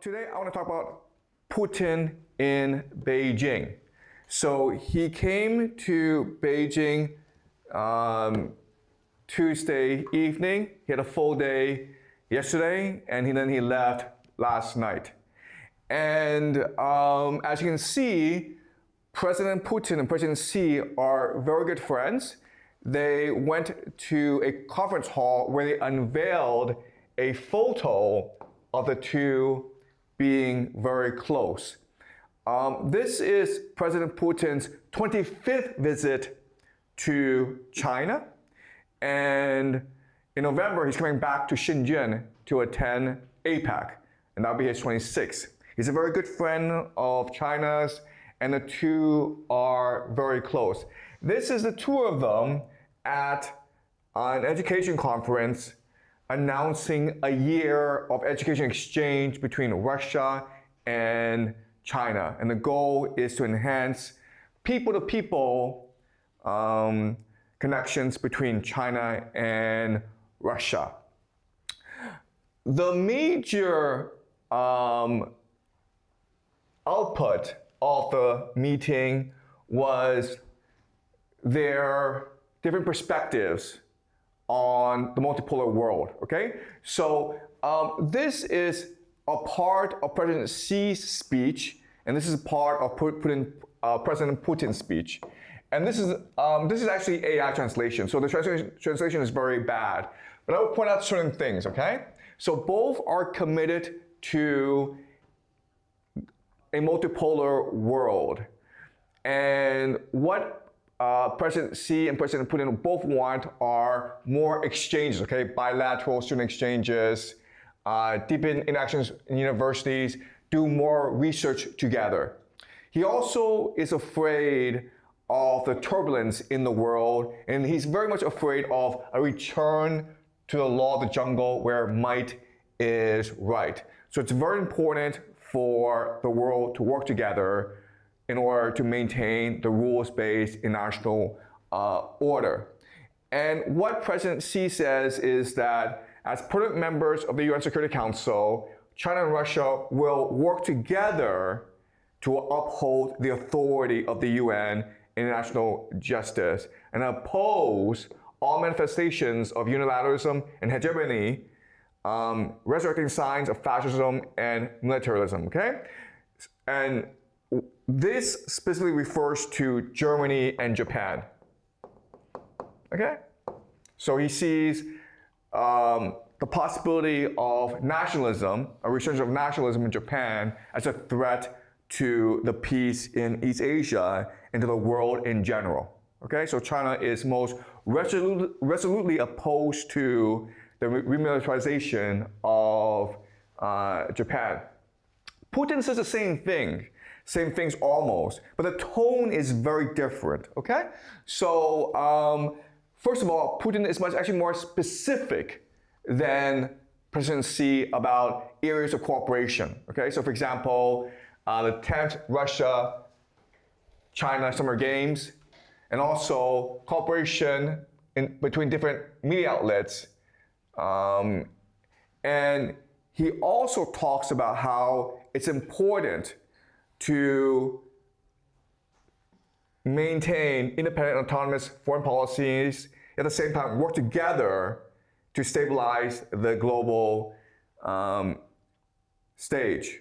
Today I want to talk about Putin in Beijing. So he came to Beijing Tuesday evening. He had a full day yesterday, and then he left last night. And as you can see, President Putin and President Xi are very good friends. They went to a conference hall where they unveiled a photo of the two being very close. This is President Putin's 25th visit to China. And in November, he's coming back to Shenzhen to attend APEC, and that'll be his 26th. He's a very good friend of China's, and the two are very close. This is the two of them at an education conference announcing a year of education exchange between Russia and China. And the goal is to enhance people-to-people connections between China and Russia. The major output of the meeting was their different perspectives on the multipolar world, okay? So this is a part of President Xi's speech, and this is a part of President Putin's speech. And this is actually AI translation, so the translation is very bad. But I will point out certain things, okay? So both are committed to a multipolar world. And what President Xi and President Putin both want are more exchanges, okay? Bilateral student exchanges, deepen interactions in universities, do more research together. He also is afraid of the turbulence in the world, and he's very much afraid of a return to the law of the jungle where might is right. So it's very important for the world to work together in order to maintain the rules-based international order. And what President Xi says is that as permanent members of the UN Security Council, China and Russia will work together to uphold the authority of the UN international justice and oppose all manifestations of unilateralism and hegemony, resurrecting signs of fascism and militarism, okay? And this specifically refers to Germany and Japan, okay? So he sees the possibility of nationalism, a resurgence of nationalism in Japan, as a threat to the peace in East Asia and to the world in general, okay? So China is most resolutely opposed to the remilitarization of Japan. Putin says the same things almost, but the tone is very different, okay? So first of all, Putin is actually more specific than President Xi about areas of cooperation, okay? So for example, the 10th Russia-China Summer Games, and also cooperation between different media outlets. And he also talks about how it's important to maintain independent and autonomous foreign policies, at the same time work together to stabilize the global stage.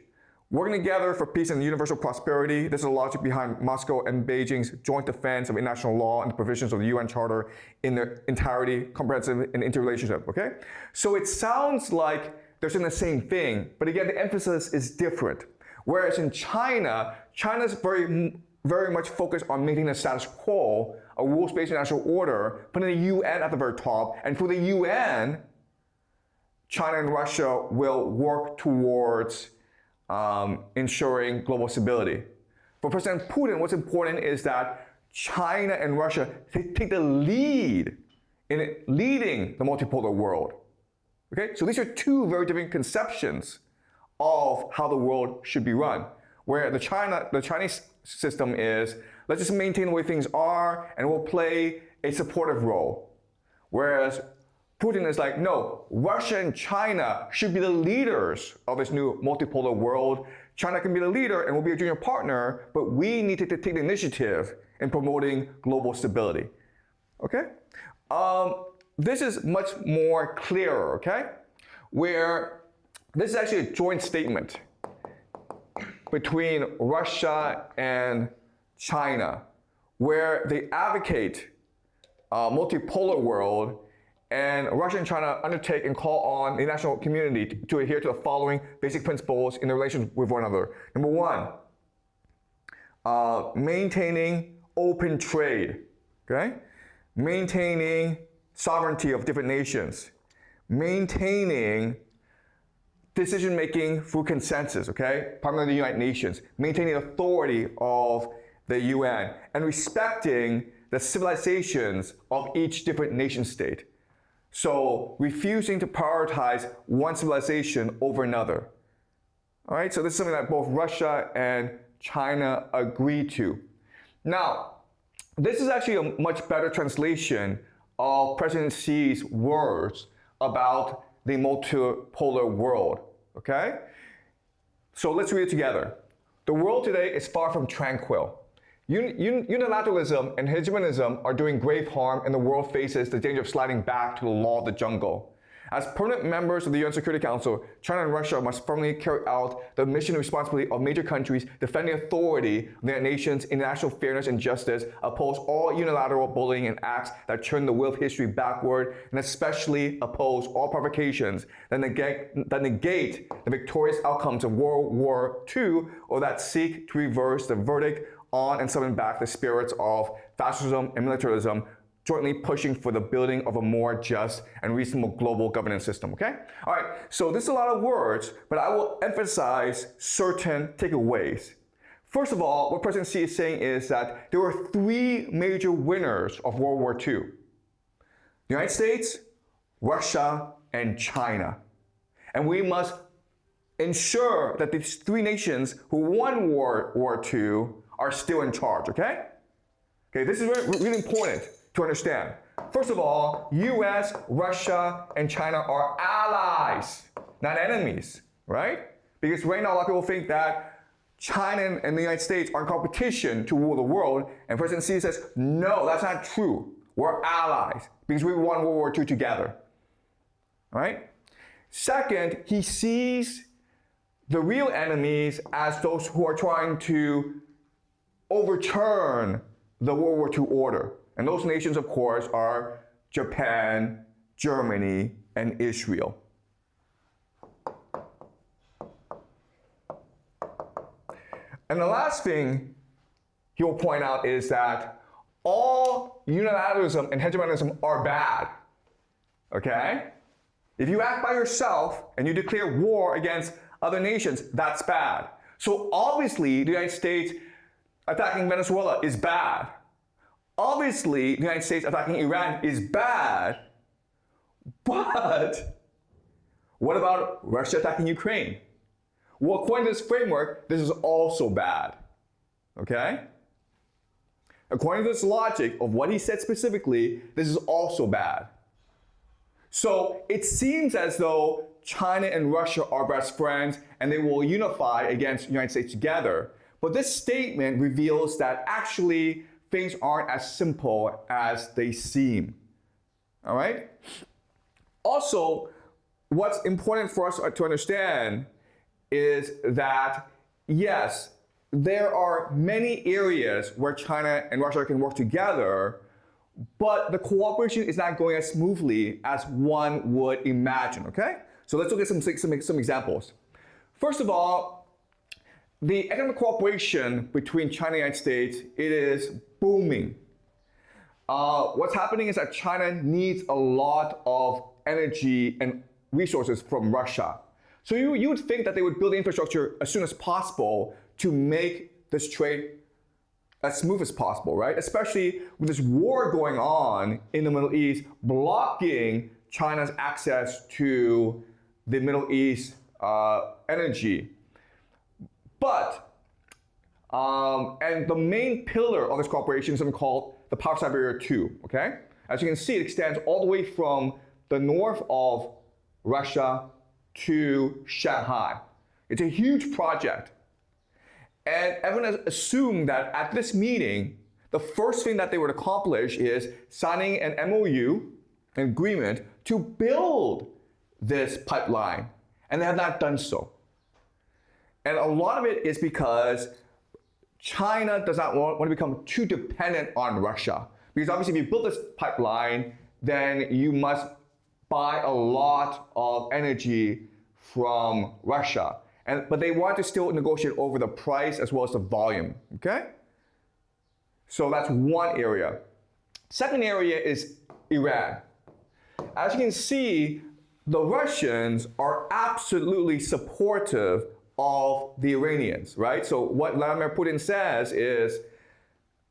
Working together for peace and universal prosperity, this is the logic behind Moscow and Beijing's joint defense of international law and the provisions of the UN Charter in their entirety, comprehensive and interrelationship, okay? So it sounds like they're saying the same thing, but again, the emphasis is different. Whereas in China, China's very much focused on maintaining the status quo, a rules-based international order, putting the UN at the very top, and for the UN, China and Russia will work towards ensuring global stability. For President Putin, what's important is that China and Russia take the lead in leading the multipolar world. Okay, so these are two very different conceptions of how the world should be run. Where the Chinese system is, let's just maintain the way things are and we'll play a supportive role. Whereas Putin is like, no, Russia and China should be the leaders of this new multipolar world. China can be the leader and will be a junior partner, but we need to take the initiative in promoting global stability. Okay? This is much more clearer, okay? Where this is actually a joint statement between Russia and China, where they advocate a multipolar world, and Russia and China undertake and call on the international community to adhere to the following basic principles in their relations with one another. Number one, maintaining open trade, okay? Maintaining sovereignty of different nations, maintaining decision-making through consensus, okay? Primarily the United Nations, maintaining authority of the UN, and respecting the civilizations of each different nation state. So refusing to prioritize one civilization over another. All right, so this is something that both Russia and China agree to. Now, this is actually a much better translation of President Xi's words about the multipolar world, okay? So let's read it together. The world today is far from tranquil. Unilateralism and hegemonism are doing grave harm, and the world faces the danger of sliding back to the law of the jungle. As permanent members of the UN Security Council, China and Russia must firmly carry out the mission and responsibility of major countries, defend the authority of their nations, international fairness and justice, oppose all unilateral bullying and acts that turn the wheel of history backward, and especially oppose all provocations that negate the victorious outcomes of World War II or that seek to reverse the verdict on and summon back the spirits of fascism and militarism, jointly pushing for the building of a more just and reasonable global governance system, okay? All right, so this is a lot of words, but I will emphasize certain takeaways. First of all, what President Xi is saying is that there were three major winners of World War II. The United States, Russia, and China. And we must ensure that these three nations who won World War II are still in charge, okay? Okay, this is really important to understand. First of all, US, Russia, and China are allies, not enemies, right? Because right now a lot of people think that China and the United States are in competition to rule the world, and President Xi says, no, that's not true. We're allies because we won World War II together, all right? Second, he sees the real enemies as those who are trying to overturn the World War II order. And those nations, of course, are Japan, Germany, and Israel. And the last thing he will point out is that all unilateralism and hegemonism are bad, okay? If you act by yourself and you declare war against other nations, that's bad. So obviously, the United States attacking Venezuela is bad. Obviously, the United States attacking Iran is bad, but what about Russia attacking Ukraine? Well, according to this framework, this is also bad, okay? According to this logic of what he said specifically, this is also bad. So it seems as though China and Russia are best friends and they will unify against the United States together. But this statement reveals that actually things aren't as simple as they seem, all right? Also, what's important for us to understand is that, yes, there are many areas where China and Russia can work together, but the cooperation is not going as smoothly as one would imagine, okay? So let's look at some examples. First of all, the economic cooperation between China and the United States, it is booming. What's happening is that China needs a lot of energy and resources from Russia. So you would think that they would build the infrastructure as soon as possible to make this trade as smooth as possible, right? Especially with this war going on in the Middle East, blocking China's access to the Middle East energy. But, and the main pillar of this cooperation is something called the Power Siberia 2, okay? As you can see, it extends all the way from the north of Russia to Shanghai. It's a huge project. And everyone has assumed that at this meeting, the first thing that they would accomplish is signing an MOU, an agreement, to build this pipeline. And they have not done so. And a lot of it is because China does not want to become too dependent on Russia. Because obviously if you build this pipeline, then you must buy a lot of energy from Russia. But they want to still negotiate over the price as well as the volume, okay? So that's one area. Second area is Iran. As you can see, the Russians are absolutely supportive of the Iranians, right? So what Vladimir Putin says is,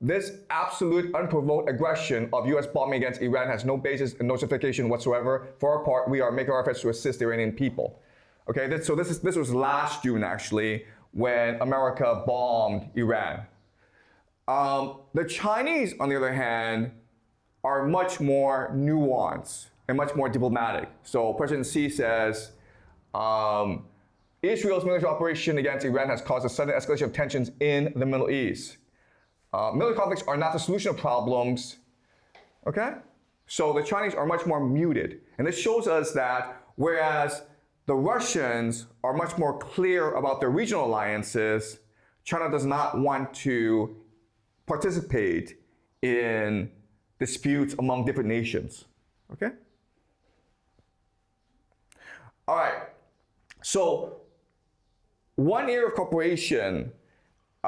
this absolute unprovoked aggression of US bombing against Iran has no basis and no justification whatsoever. For our part, we are making our efforts to assist the Iranian people. Okay, this was last June actually, when America bombed Iran. The Chinese, on the other hand, are much more nuanced and much more diplomatic. So President Xi says, Israel's military operation against Iran has caused a sudden escalation of tensions in the Middle East. Military conflicts are not the solution of problems, okay? So the Chinese are much more muted. And this shows us that whereas the Russians are much more clear about their regional alliances, China does not want to participate in disputes among different nations, okay? All right, so one area of cooperation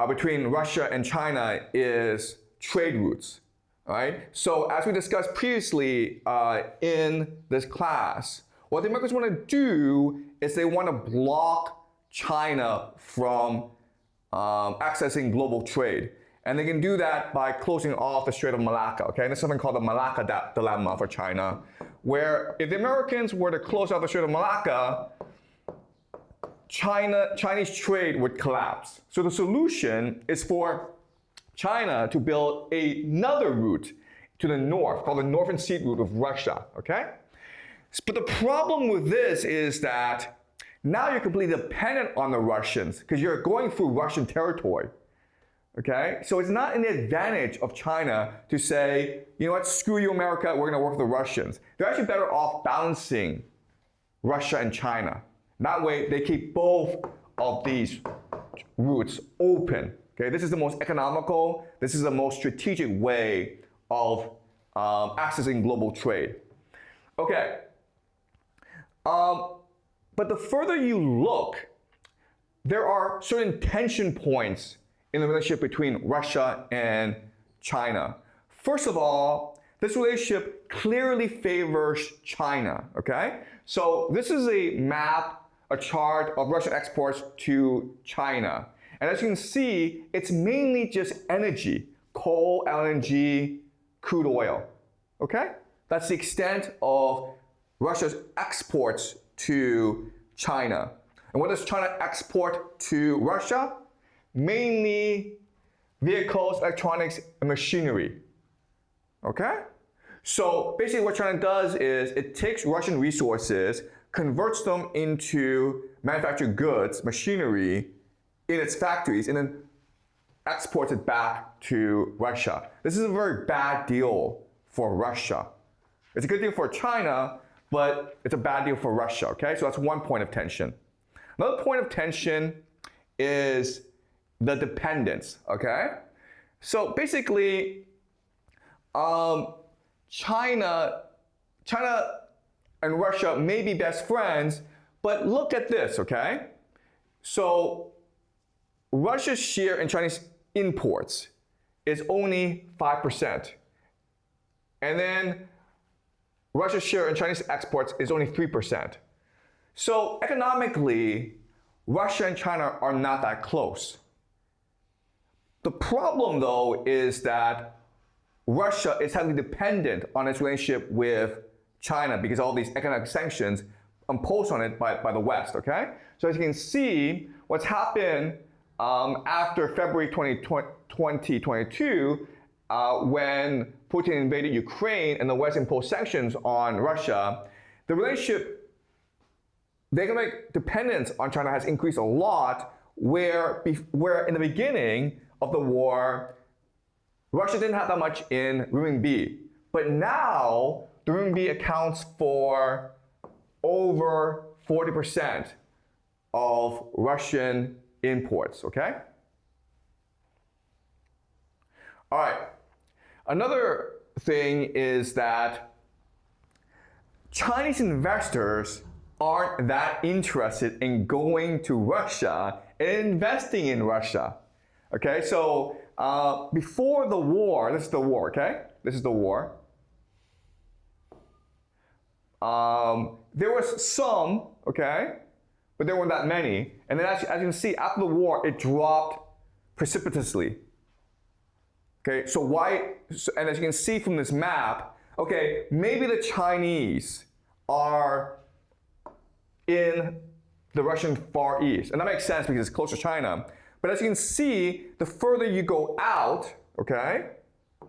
between Russia and China is trade routes, all right? So as we discussed previously in this class, what the Americans want to do is they want to block China from accessing global trade. And they can do that by closing off the Strait of Malacca, okay? And there's something called the Malacca dilemma for China, where if the Americans were to close off the Strait of Malacca, Chinese trade would collapse. So the solution is for China to build another route to the north, called the Northern Sea Route of Russia, okay? But the problem with this is that now you're completely dependent on the Russians because you're going through Russian territory, okay? So it's not an advantage of China to say, you know what, screw you, America, we're gonna work with the Russians. They're actually better off balancing Russia and China. That way, they keep both of these routes open. Okay, this is the most economical, this is the most strategic way of accessing global trade. Okay, but the further you look, there are certain tension points in the relationship between Russia and China. First of all, this relationship clearly favors China, okay? So this is a map, a chart of Russian exports to China. And as you can see, it's mainly just energy, coal, LNG, crude oil, okay? That's the extent of Russia's exports to China. And what does China export to Russia? Mainly vehicles, electronics, and machinery, okay? So basically what China does is it takes Russian resources, converts them into manufactured goods, machinery, in its factories, and then exports it back to Russia. This is a very bad deal for Russia. It's a good deal for China, but it's a bad deal for Russia, okay? So that's one point of tension. Another point of tension is the dependence, okay? So basically, China and Russia may be best friends, but look at this, okay? So Russia's share in Chinese imports is only 5%. And then Russia's share in Chinese exports is only 3%. So economically, Russia and China are not that close. The problem, though, is that Russia is heavily dependent on its relationship with China because of all these economic sanctions imposed on it by the West, okay? So as you can see, what's happened after February 2022, when Putin invaded Ukraine and the West imposed sanctions on Russia, the relationship, the economic dependence on China has increased a lot, where in the beginning of the war, Russia didn't have that much in renminbi. But now, the renminbi accounts for over 40% of Russian imports, okay? All right. Another thing is that Chinese investors aren't that interested in going to Russia and investing in Russia. Okay, so before the war, this is the war, okay? This is the war. There was some, okay, but there weren't that many. And then as you can see, after the war, it dropped precipitously. Okay, so and as you can see from this map, okay, maybe the Chinese are in the Russian Far East. And that makes sense because it's close to China. But as you can see, the further you go out, okay,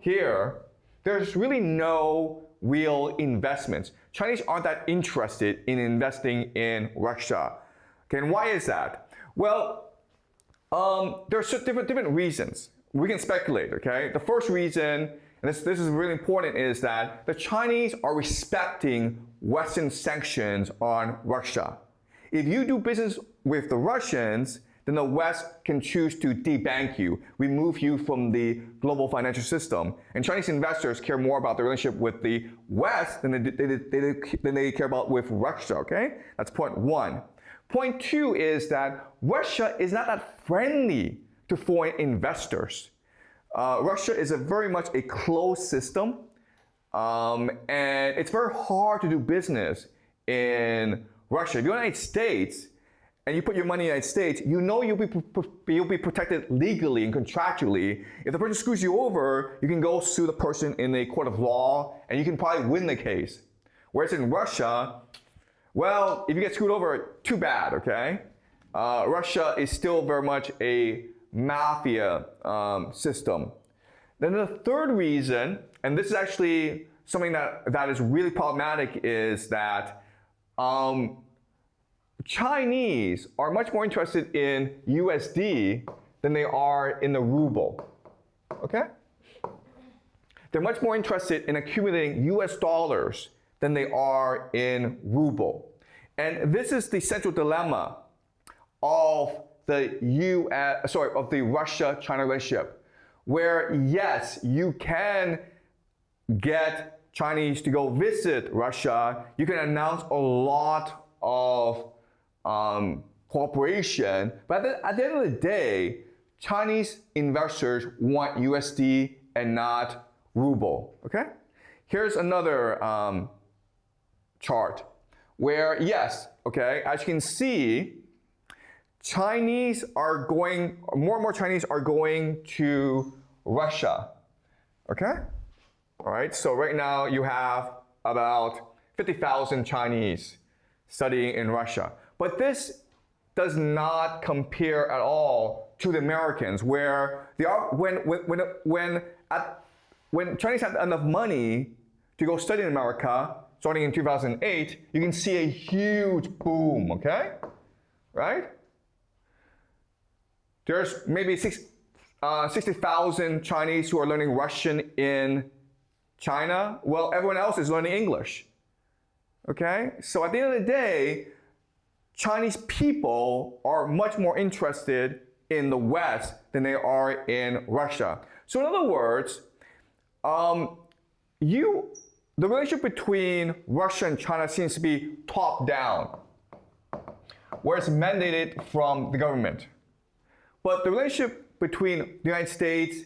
here, there's really no real investments. Chinese aren't that interested in investing in Russia. Okay, and why is that? Well, there's different reasons. We can speculate, okay? The first reason, and this is really important, is that the Chinese are respecting Western sanctions on Russia. If you do business with the Russians, then the West can choose to debank you, remove you from the global financial system. And Chinese investors care more about the relationship with the West than they care about with Russia, okay? That's point one. Point two is that Russia is not that friendly to foreign investors. Russia is very much a closed system, and it's very hard to do business in Russia. If you're in the United States and you put your money in the United States, you know you'll be protected legally and contractually. If the person screws you over, you can go sue the person in a court of law, and you can probably win the case. Whereas in Russia, well, if you get screwed over, too bad, okay? Russia is still very much a mafia system. Then the third reason, and this is actually something that is really problematic, is that Chinese are much more interested in USD than they are in the ruble, okay? They're much more interested in accumulating US dollars than they are in ruble. And this is the central dilemma of the Russia-China relationship, where yes, you can get Chinese to go visit Russia, you can announce a lot of cooperation, but at the end of the day, Chinese investors want USD and not ruble, okay? Here's another chart where, yes, okay, as you can see, more and more Chinese are going to Russia, okay? All right, so right now you have about 50,000 Chinese studying in Russia. But this does not compare at all to the Americans, where they are, when Chinese have enough money to go study in America, starting in 2008, you can see a huge boom, okay? Right? There's maybe 60,000 Chinese who are learning Russian in China. Well, everyone else is learning English. Okay? So at the end of the day, Chinese people are much more interested in the West than they are in Russia. So in other words, the relationship between Russia and China seems to be top-down, where it's mandated from the government. But the relationship between the United States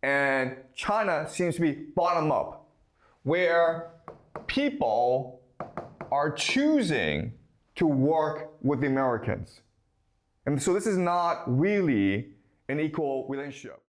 and China seems to be bottom-up, where people are choosing to work with the Americans. And so this is not really an equal relationship.